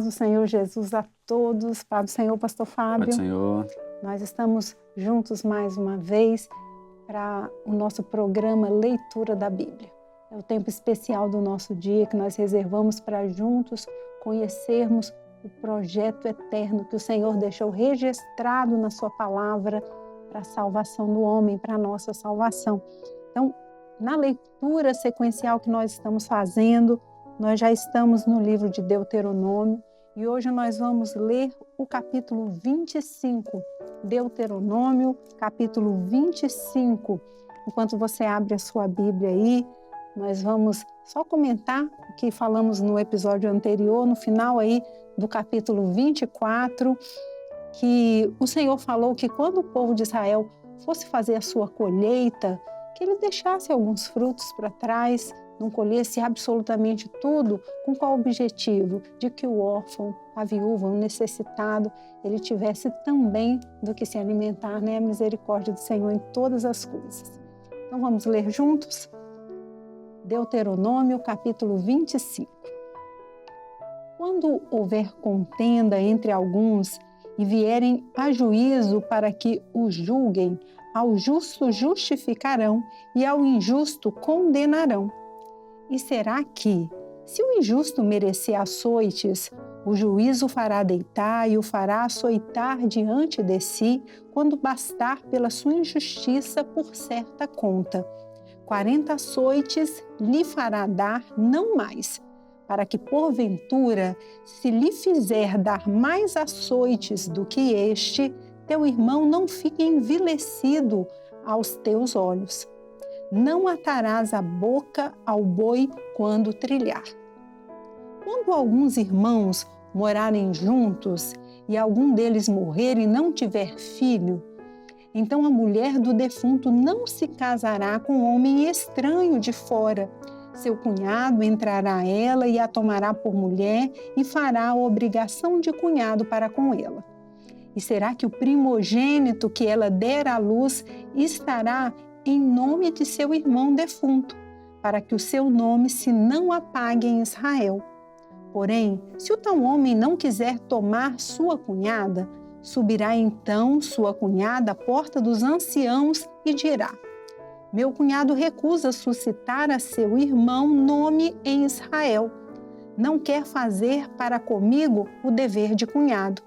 paz do Senhor Jesus a todos. Paz do Senhor, pastor Fábio. Paz do Senhor. Nós estamos juntos mais uma vez para o nosso programa Leitura da Bíblia. É o tempo especial do nosso dia que nós reservamos para juntos conhecermos o projeto eterno que o Senhor deixou registrado na sua palavra para a salvação do homem, para a nossa salvação. Então, na leitura sequencial que nós estamos fazendo, nós já estamos no livro de Deuteronômio e hoje nós vamos ler o capítulo 25. Deuteronômio, capítulo 25. Enquanto você abre a sua Bíblia aí, nós vamos só comentar o que falamos no episódio anterior, no final aí do capítulo 24, que o Senhor falou que quando o povo de Israel fosse fazer a sua colheita, que ele deixasse alguns frutos para trás, não colhesse absolutamente tudo, com qual objetivo? De que o órfão, a viúva, o necessitado, ele tivesse também do que se alimentar, né? A misericórdia do Senhor em todas as coisas. Então vamos ler juntos? Deuteronômio, capítulo 25. Quando houver contenda entre alguns e vierem a juízo para que o julguem, ao justo justificarão e ao injusto condenarão. E será que, se o injusto merecer açoites, o juízo fará deitar e o fará açoitar diante de si, quando bastar pela sua injustiça por certa conta. 40 açoites lhe fará dar, não mais, para que, porventura, se lhe fizer dar mais açoites do que este, teu irmão não fique envilecido aos teus olhos. Não atarás a boca ao boi quando trilhar. Quando alguns irmãos morarem juntos e algum deles morrer e não tiver filho, então a mulher do defunto não se casará com homem estranho de fora. Seu cunhado entrará a ela e a tomará por mulher e fará a obrigação de cunhado para com ela. E será que o primogênito que ela der à luz estará em nome de seu irmão defunto, para que o seu nome se não apague em Israel. Porém, se o tal homem não quiser tomar sua cunhada, subirá então sua cunhada à porta dos anciãos e dirá: meu cunhado recusa suscitar a seu irmão nome em Israel. Não quer fazer para comigo o dever de cunhado.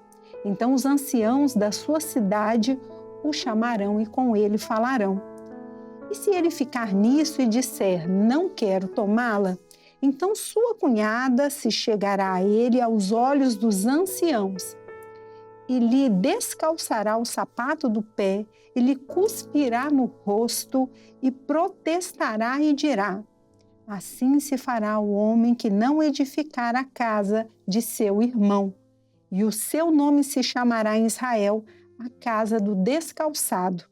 Então os anciãos da sua cidade o chamarão e com ele falarão. E se ele ficar nisso e disser, não quero tomá-la, então sua cunhada se chegará a ele aos olhos dos anciãos e lhe descalçará o sapato do pé e lhe cuspirá no rosto e protestará e dirá: assim se fará o homem que não edificar a casa de seu irmão, e o seu nome se chamará em Israel a casa do descalçado.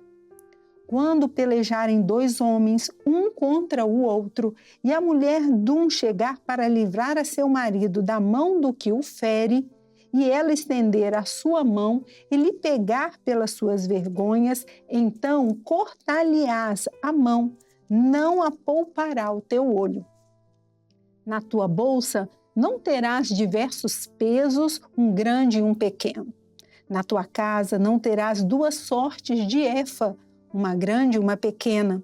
Quando pelejarem dois homens, um contra o outro, e a mulher de um chegar para livrar a seu marido da mão do que o fere, e ela estender a sua mão e lhe pegar pelas suas vergonhas, então cortar-lhe-ás a mão, não a poupará o teu olho. Na tua bolsa não terás diversos pesos, um grande e um pequeno. Na tua casa não terás duas sortes de efa, uma grande e uma pequena.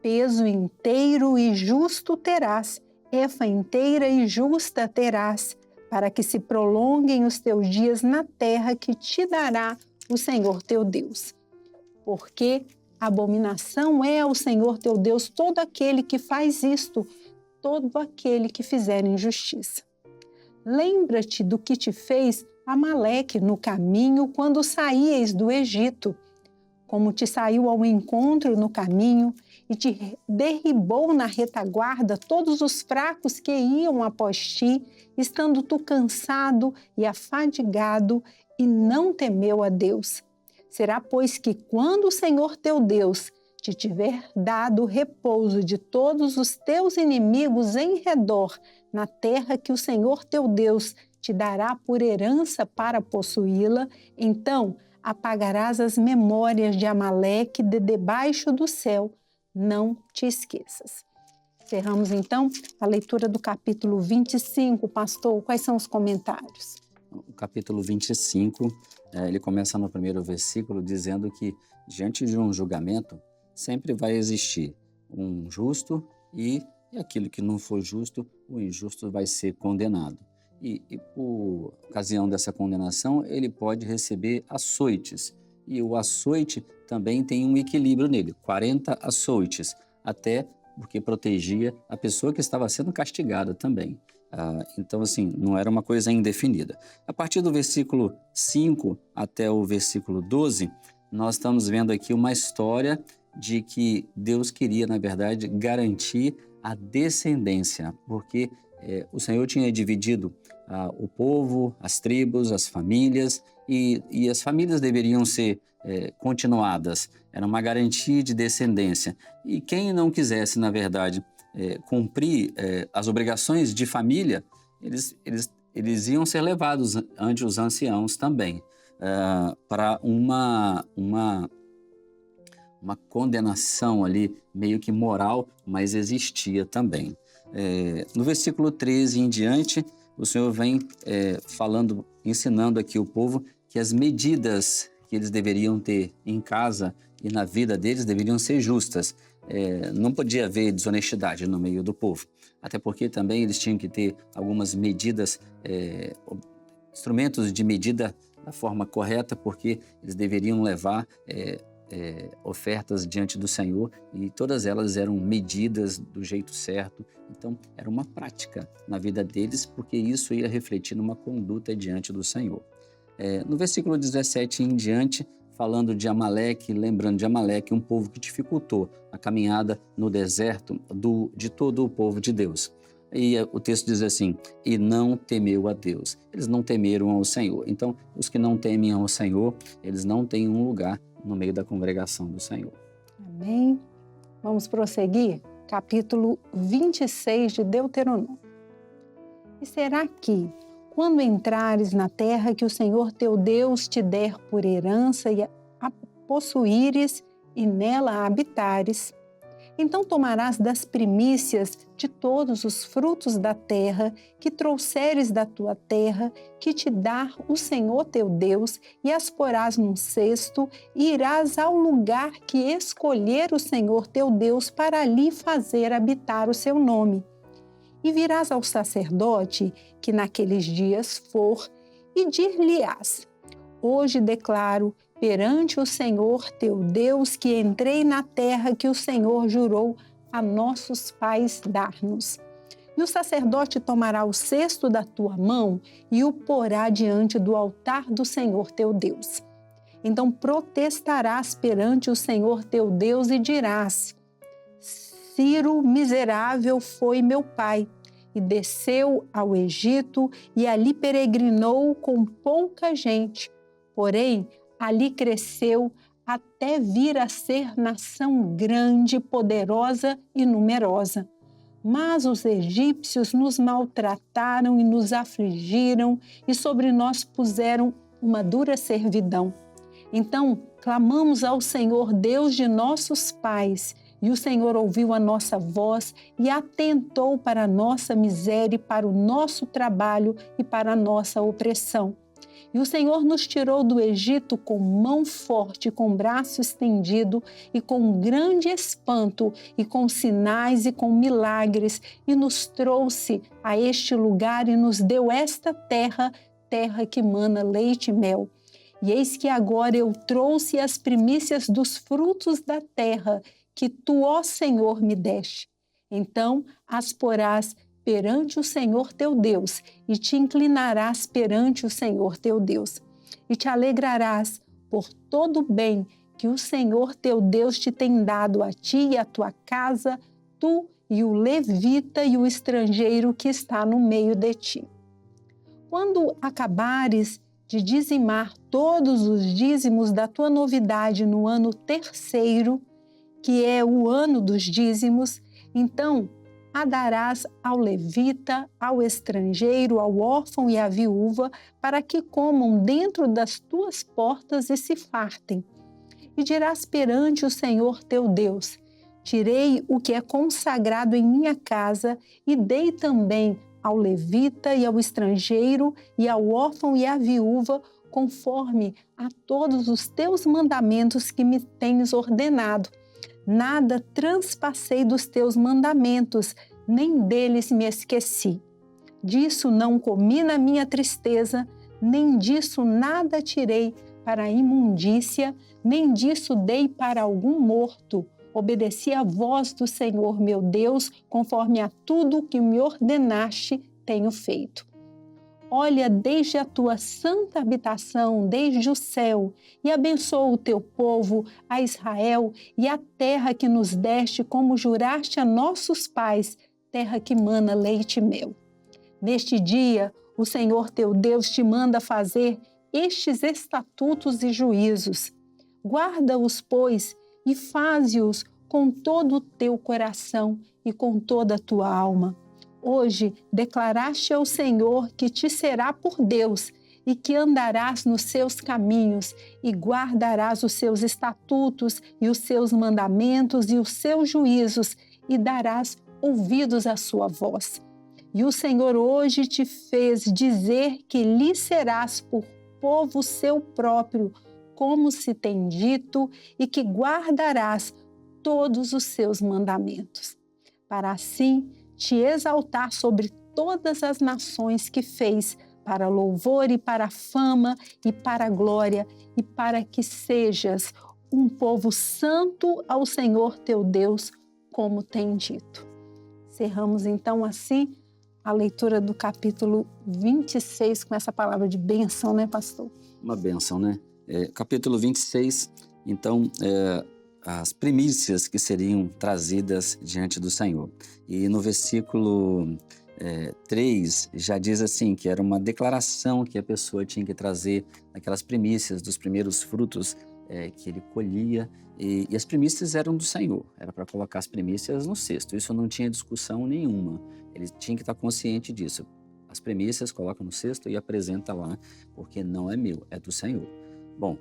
Peso inteiro e justo terás, efa inteira e justa terás, para que se prolonguem os teus dias na terra que te dará o Senhor teu Deus. Porque abominação é ao Senhor teu Deus todo aquele que faz isto, todo aquele que fizer injustiça. Lembra-te do que te fez Amaleque no caminho quando saíeis do Egito, como te saiu ao encontro no caminho e te derribou na retaguarda todos os fracos que iam após ti, estando tu cansado e afadigado, e não temeu a Deus. Será, pois, que quando o Senhor teu Deus te tiver dado repouso de todos os teus inimigos em redor, na terra que o Senhor teu Deus te dará por herança para possuí-la, então apagarás as memórias de Amaleque de debaixo do céu, não te esqueças. Encerramos então a leitura do capítulo 25. Pastor, quais são os comentários? o capítulo 25, ele começa no primeiro versículo dizendo que diante de um julgamento sempre vai existir um justo e aquilo que não for justo, o injusto vai ser condenado. E por ocasião dessa condenação, ele pode receber açoites. E o açoite também tem um equilíbrio nele, 40 açoites, até porque protegia a pessoa que estava sendo castigada também. Então, assim, não era uma coisa indefinida. A partir do versículo 5 até o versículo 12, nós estamos vendo aqui uma história de que Deus queria, na verdade, garantir a descendência, porque o Senhor tinha dividido o povo, as tribos, as famílias, e as famílias deveriam ser continuadas. Era uma garantia de descendência. E quem não quisesse, na verdade, cumprir as obrigações de família, eles iam ser levados ante os anciãos também, para uma condenação ali, meio que moral, mas existia também. No versículo 13 em diante, o Senhor vem falando, ensinando aqui o povo que as medidas que eles deveriam ter em casa e na vida deles deveriam ser justas. Não podia haver desonestidade no meio do povo, até porque também eles tinham que ter algumas medidas, instrumentos de medida da forma correta, porque eles deveriam levar ofertas diante do Senhor e todas elas eram medidas do jeito certo. Então, era uma prática na vida deles, porque isso ia refletir numa conduta diante do Senhor. No versículo 17 em diante, falando de Amaleque, lembrando de Amaleque, um povo que dificultou a caminhada no deserto de todo o povo de Deus. E o texto diz assim, e não temeu a Deus. Eles não temeram ao Senhor. Então, os que não temem ao Senhor, eles não têm um lugar no meio da congregação do Senhor. Amém. Vamos prosseguir? Capítulo 26 de Deuteronômio. E será que, quando entrares na terra que o Senhor teu Deus te der por herança e a possuíres e nela habitares, então tomarás das primícias de todos os frutos da terra que trouxeres da tua terra, que te dá o Senhor teu Deus, e as porás num cesto, e irás ao lugar que escolher o Senhor teu Deus para ali fazer habitar o seu nome. E virás ao sacerdote que naqueles dias for, e dir-lhe-ás: hoje declaro perante o Senhor teu Deus que entrei na terra que o Senhor jurou a nossos pais dar-nos. E o sacerdote tomará o cesto da tua mão e o porá diante do altar do Senhor teu Deus. Então protestarás perante o Senhor teu Deus e dirás: Ciro miserável foi meu pai, e desceu ao Egito e ali peregrinou com pouca gente. Porém, ali cresceu até vir a ser nação grande, poderosa e numerosa. Mas os egípcios nos maltrataram e nos afligiram, e sobre nós puseram uma dura servidão. Então, clamamos ao Senhor Deus de nossos pais, e o Senhor ouviu a nossa voz e atentou para a nossa miséria e para o nosso trabalho e para a nossa opressão. E o Senhor nos tirou do Egito com mão forte, com braço estendido e com grande espanto e com sinais e com milagres, e nos trouxe a este lugar e nos deu esta terra, terra que mana leite e mel. E eis que agora eu trouxe as primícias dos frutos da terra que tu, ó Senhor, me deste. Então as porás perante o Senhor teu Deus, e te inclinarás perante o Senhor teu Deus, e te alegrarás por todo o bem que o Senhor teu Deus te tem dado a ti e a tua casa, tu e o levita e o estrangeiro que está no meio de ti. Quando acabares de dizimar todos os dízimos da tua novidade no ano terceiro, que é o ano dos dízimos, então a darás ao levita, ao estrangeiro, ao órfão e à viúva, para que comam dentro das tuas portas e se fartem. E dirás perante o Senhor teu Deus: tirei o que é consagrado em minha casa e dei também ao levita e ao estrangeiro, e ao órfão e à viúva, conforme a todos os teus mandamentos que me tens ordenado. Nada transpassei dos teus mandamentos, nem deles me esqueci. Disso não comi na minha tristeza, nem disso nada tirei para a imundícia, nem disso dei para algum morto. Obedeci à voz do Senhor meu Deus, conforme a tudo que me ordenaste, tenho feito. Olha desde a tua santa habitação, desde o céu, e abençoa o teu povo, a Israel, e a terra que nos deste, como juraste a nossos pais, terra que mana leite e mel. Neste dia, o Senhor teu Deus te manda fazer estes estatutos e juízos. Guarda-os, pois, e faze-os com todo o teu coração e com toda a tua alma. Hoje declaraste ao Senhor que te será por Deus e que andarás nos seus caminhos e guardarás os seus estatutos e os seus mandamentos e os seus juízos e darás ouvidos à sua voz. E o Senhor hoje te fez dizer que lhe serás por povo seu próprio, como se tem dito, e que guardarás todos os seus mandamentos, para assim te exaltar sobre todas as nações que fez, para louvor e para fama e para glória, e para que sejas um povo santo ao Senhor teu Deus, como tem dito. Cerramos então assim a leitura do capítulo 26 com essa palavra de bênção, né, pastor? Uma bênção, né? Capítulo 26, então, as primícias que seriam trazidas diante do Senhor. E no versículo 3 já diz assim, que era uma declaração que a pessoa tinha que trazer aquelas primícias dos primeiros frutos que ele colhia, e as primícias eram do Senhor, era para colocar as primícias no cesto, isso não tinha discussão nenhuma, ele tinha que estar consciente disso. As primícias coloca no cesto e apresenta lá, porque não é meu, é do Senhor. Bom,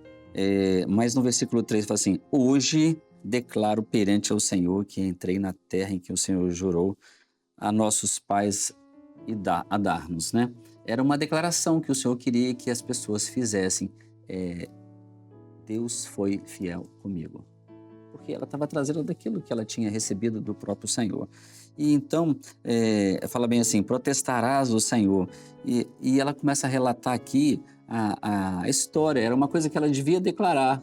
mas no versículo 3 fala assim, hoje declaro perante ao Senhor que entrei na terra em que o Senhor jurou a nossos pais a dar-nos, né? Era uma declaração que o Senhor queria que as pessoas fizessem. Deus foi fiel comigo, porque ela estava trazendo daquilo que ela tinha recebido do próprio Senhor. E então, fala bem assim, protestarás o Senhor. E ela começa a relatar aqui a história, era uma coisa que ela devia declarar,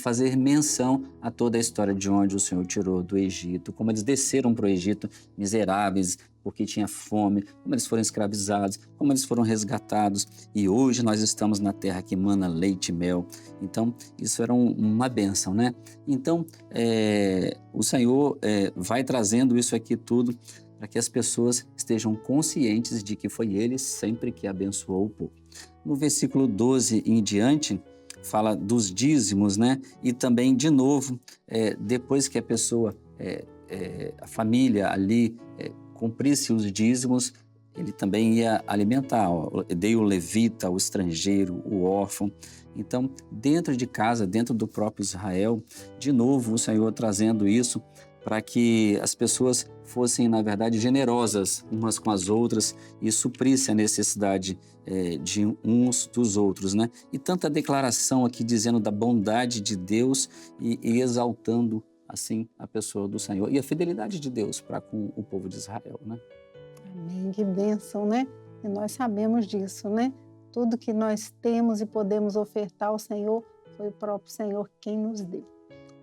fazer menção a toda a história de onde o Senhor tirou do Egito, como eles desceram para o Egito miseráveis, porque tinha fome, como eles foram escravizados, como eles foram resgatados, e hoje nós estamos na terra que mana leite e mel. Então, isso era uma bênção, né? Então, o Senhor vai trazendo isso aqui tudo para que as pessoas estejam conscientes de que foi Ele sempre que abençoou o povo. No versículo 12 em diante, fala dos dízimos, né? E também, de novo, depois que a pessoa, a família ali cumprisse os dízimos, ele também ia alimentar. Dei o levita, o estrangeiro, o órfão. Então, dentro de casa, dentro do próprio Israel, de novo o Senhor trazendo isso para que as pessoas fossem, na verdade, generosas umas com as outras e suprissem a necessidade de uns dos outros, né? E tanta declaração aqui dizendo da bondade de Deus e exaltando, assim, a pessoa do Senhor e a fidelidade de Deus para com o povo de Israel, né? Amém, que bênção, né? E nós sabemos disso, né? Tudo que nós temos e podemos ofertar ao Senhor, foi o próprio Senhor quem nos deu.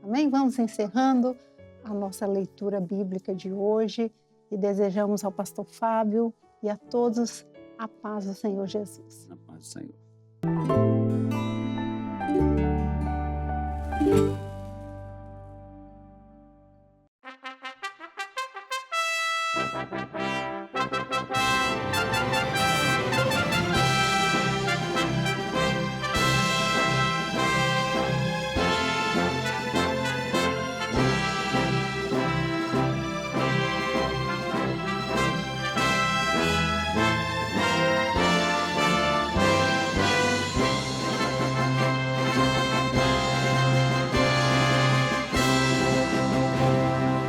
Amém? Vamos encerrando a nossa leitura bíblica de hoje e desejamos ao pastor Fábio e a todos a paz do Senhor Jesus. A paz do Senhor.